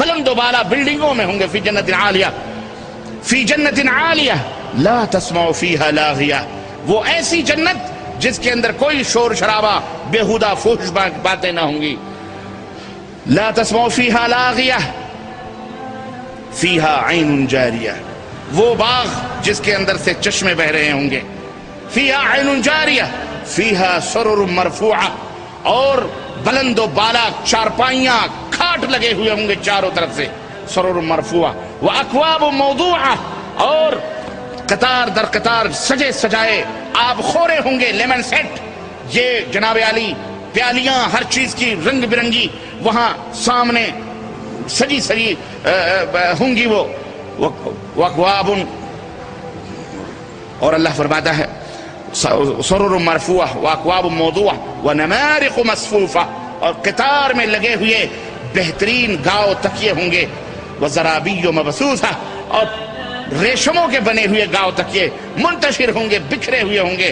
بلند و بالا بلڈنگوں میں ہوں گے. فی جنت عالیہ فی جنت عالیہ لا تسمع فیہا لاغیہ. وہ ایسی جنت جس کے اندر کوئی شور شرابہ بیہودہ فحش باتیں نہ ہوں گی. لا تسمع فیہا لاغیہ فیہا عین جاریہ. وہ باغ جس کے اندر سے چشمے بہ رہے ہوں گے. فیہا عین جاریہ فیہا سرر مرفوعہ. اور بلند و بالا چارپائیاں کھاٹ لگے ہوئے ہوں گے چاروں طرف سے. سرر مرفوعہ واکواب موضوعہ. اور قطار در قطار سجے سجائے آب خورے ہوں گے. لیمن سیٹ یہ جناب علی پیالیاں ہر چیز کی رنگ برنگی وہاں سامنے سجی سجی ہوں گی. وہ واکواب. اور اللہ فرماتا ہے سرر مرفوعہ واکواب موضوعہ ونمارق مصفوفہ. اور قطار میں لگے ہوئے بہترین گاؤ تکیے ہوں گے. وزرابی مبثوثہ. اور ریشموں کے بنے ہوئے گاؤ تکیے منتشر ہوں گے بکھرے ہوئے ہوں گے.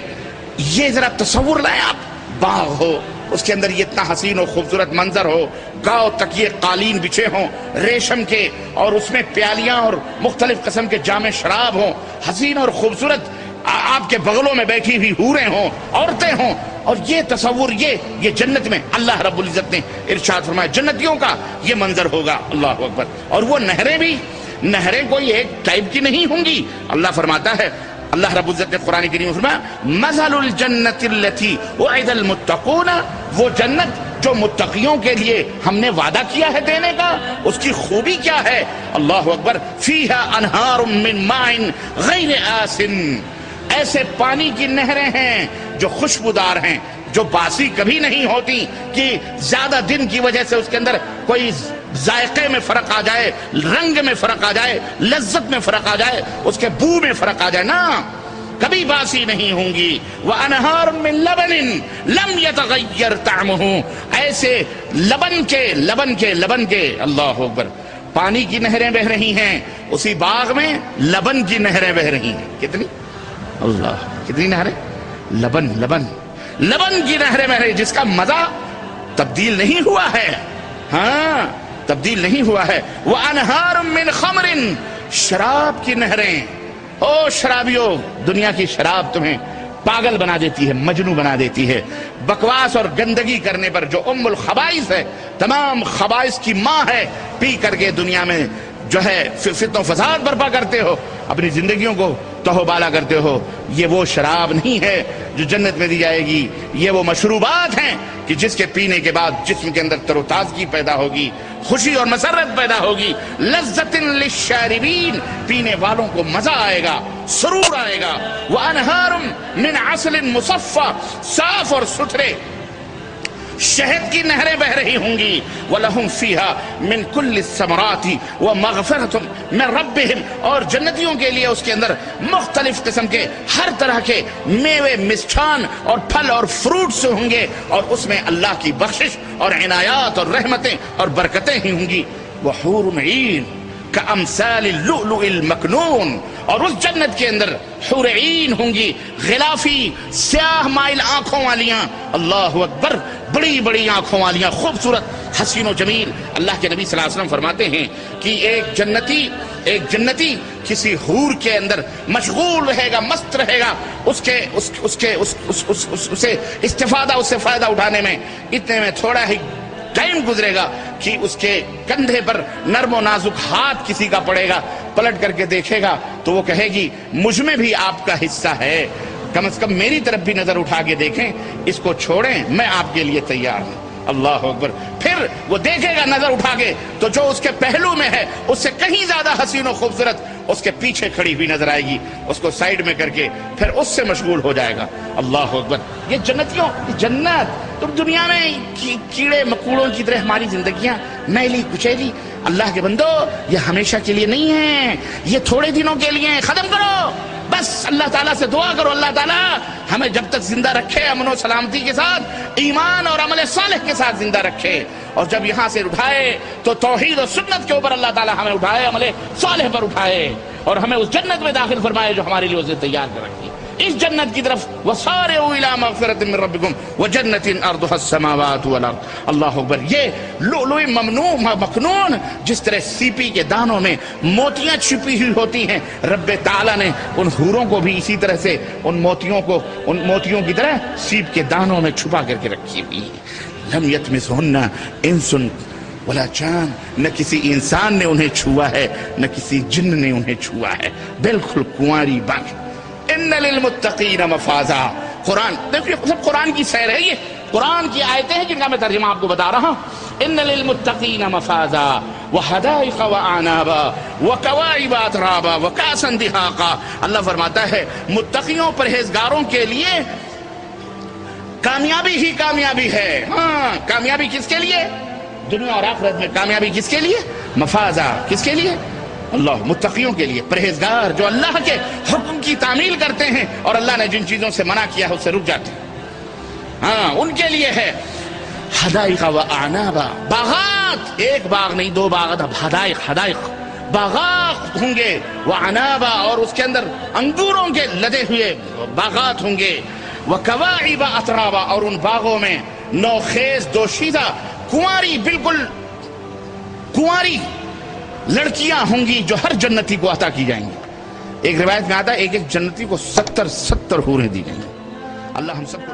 یہ ذرا تصور لائیں آپ. باغ ہو اس کے اندر یہ اتنا حسین و خوبصورت منظر ہو. گاؤ تکیے قالین بچھے ہوں ریشم کے. اور اس میں پیالیاں اور مختلف قسم کے جام شراب ہوں حسین اور خوبصورت. آپ کے بغلوں میں بیٹھی ہوئی حوریں ہوں عورتیں ہوں. اور یہ تصور یہ جنت میں اللہ رب العزت نے ارشاد فرمایا جنتیوں کا یہ منظر ہوگا. اللہ اکبر. اور وہ نہریں بھی نہریں کوئی ایک ٹائپ کی نہیں ہوں گی. اللہ فرماتا ہے اللہ رب العزت نے قرآن کریم میں فرمایا مثل الجنت التي وعد المتقون. وہ جنت جو متقیوں کے لیے ہم نے وعدہ کیا ہے دینے کا اس کی خوبی کیا ہے. اللہ اکبر. فیہا انہار من ماء غیر آسن. ایسے پانی کی نہریں ہیں جو خوشبودار ہیں جو باسی کبھی نہیں ہوتی کہ زیادہ دن کی وجہ سے اس کے اندر کوئی ذائقے میں فرق آ جائے رنگ میں فرق آ جائے لذت میں فرق آ جائے اس کے بو میں فرق آ جائے. نا کبھی باسی نہیں ہوں گی. وَأَنْهَارٌ مِّن لَبَنٍ لَمْ يَتَغَيَّرْ طَعْمُهُ. ایسے لبن کے اللہ اکبر پانی کی نہریں بہ رہی ہیں. اسی باغ میں لبن کی نہریں بہ رہی ہیں. کتنی اللہ کتنی نہریں. لبن کی نہریں بہ رہی جس کا مزہ تبدیل نہیں ہوا ہے. ہاں تبدیل نہیں ہوا ہے. وَأَنْهَارٌ مِّنْ خَمْرٍ. شراب کی نہریں. او شرابیوں دنیا کی شراب تمہیں پاگل بنا دیتی ہے مجنوں بنا دیتی ہے. بکواس اور گندگی کرنے پر جو ام الخبائث ہے تمام خبائث کی ماں ہے. پی کر کے دنیا میں جو ہے فتنہ و فساد برپا کرتے ہو اپنی زندگیوں کو تہو بالا کرتے ہو. یہ وہ شراب نہیں ہے جو جنت میں دی جائے گی. یہ وہ مشروبات ہیں کہ جس کے پینے کے بعد جسم کے اندر تر و تازگی پیدا ہوگی خوشی اور مسرت پیدا ہوگی. لذت للشاربین. پینے والوں کو مزہ آئے گا سرور آئے گا. وانہار من عسل مصفى. صاف اور ستھرے شہد کی نہریں بہ رہی ہوں گی. وَلَهُمْ فِيهَا مِنْ كُلِّ الثَّمَرَاتِ وَمَغْفِرَةٌ مِنْ رَبِّهِمْ. اور جنتیوں کے لیے اس کے اندر مختلف قسم کے ہر طرح کے میوے مستھان اور پھل اور فروٹس ہوں گے. اور اس میں اللہ کی بخشش اور عنایات اور رحمتیں اور برکتیں ہی ہوں گی. وَحُورٌ عِينٌ كَأَمْثَالِ اللُّؤْلُؤِ الْمَكْنُونِ. اور اس جنت کے اندر حور عین ہوں گی غلافی سیاہ مائل آنکھوں والیاں. اللہ اکبر. بڑی بڑی آنکھوں والیاں خوبصورت حسین و جمیل. اللہ کے نبی صلی اللہ علیہ وسلم فرماتے ہیں کہ ایک جنتی کسی حور کے اندر مشغول رہے گا مست رہے گا. اسے استفادہ اس سے فائدہ اٹھانے میں اتنے میں تھوڑا ہی ٹائم گزرے گا کہ اس کے کندھے پر نرم و نازک ہاتھ کسی کا پڑے گا. پلٹ کر کے دیکھے گا تو وہ کہے گی مجھ میں بھی آپ کا حصہ ہے. کم از کم میری طرف بھی نظر اٹھا کے دیکھیں. اس کو چھوڑیں میں آپ کے لیے تیار ہوں. اللہ اکبر. پھر وہ دیکھے گا نظر اٹھا کے تو جو اس کے پہلو میں ہے اس سے کہیں زیادہ حسین و خوبصورت اس کے پیچھے کھڑی ہوئی نظر آئے گی. اس کو سائیڈ میں کر کے پھر اس سے مشغول ہو جائے گا. اللہ اکبر. یہ جنتیوں جنت. تم دنیا میں کیڑے مکوڑوں کی طرح ہماری زندگیاں میلی کچیلی. اللہ کے بندو یہ ہمیشہ کے لیے نہیں ہے. یہ تھوڑے دنوں کے لیے. ختم کرو بس. اللہ تعالیٰ سے دعا کرو اللہ تعالیٰ ہمیں جب تک زندہ رکھے امن و سلامتی کے ساتھ ایمان اور عمل صالح کے ساتھ زندہ رکھے. اور جب یہاں سے اٹھائے تو توحید و سنت کے اوپر اللہ تعالیٰ ہمیں اٹھائے عمل صالح پر اٹھائے اور ہمیں اس جنت میں داخل فرمائے جو ہمارے لیے اسے تیار کر رکھی. اس جنت کی طرف وسارعوا الی مغفرۃ من ربکم وجنۃ عرضها السماوات والارض اللہ اکبر. یہ لؤلؤ مکنون جس طرح سیپی کے دانوں میں موتیاں چھپی ہوئی ہوتی ہیں، رب تعالیٰ نے ان حوروں کو بھی اسی طرح سے ان موتیوں کی طرح سیپ کے دانوں میں چھپا کر کے رکھی ہوئی ہے. لم یطمثہن انس ولا جان، نہ کسی انسان نے انہیں چھوا ہے نہ کسی جن نے انہیں چھوا ہے، بالکل کنواری بانگ. ان للمتقین مفازا. قرآن دیکھیے، سب قرآن کی سیر ہے، یہ قرآن کی آیتیں ہیں جن کا میں ترجمہ آپ کو بتا رہا ہوں. ان للمتقین مفازا وحدائق واعنابا وکواعب اترابا وکاسا دہاقا. اللہ فرماتا ہے متقیوں پرہیزگاروں کے لیے کامیابی ہی کامیابی ہے. ہاں، کامیابی کس کے لیے؟ دنیا اور آخرت میں کامیابی کس کے لیے؟ مفازا. کس کے لیے؟ اللہ، متقیوں کے لیے، پرہیزگار جو اللہ کے حکم کی تعمیل کرتے ہیں اور اللہ نے جن چیزوں سے منع کیا ہے اس سے رک جاتے ہیں. ہاں، ان کے لیے ہے حدائق و اعنابا، باغات. ایک باغ نہیں، دو باغات، حدائق باغات ہوں گے، وعنابا اور اس کے اندر انگوروں کے لدے ہوئے باغات ہوں گے، وکواعب اترابا اور ان باغوں میں نوخیز دوشیزہ کنواری، بالکل کنواری لڑکیاں ہوں گی جو ہر جنتی کو عطا کی جائیں گی. ایک روایت میں آتا ہے ایک جنتی کو 70 حوریں دی جائیں گی. اللہ ہم سب کو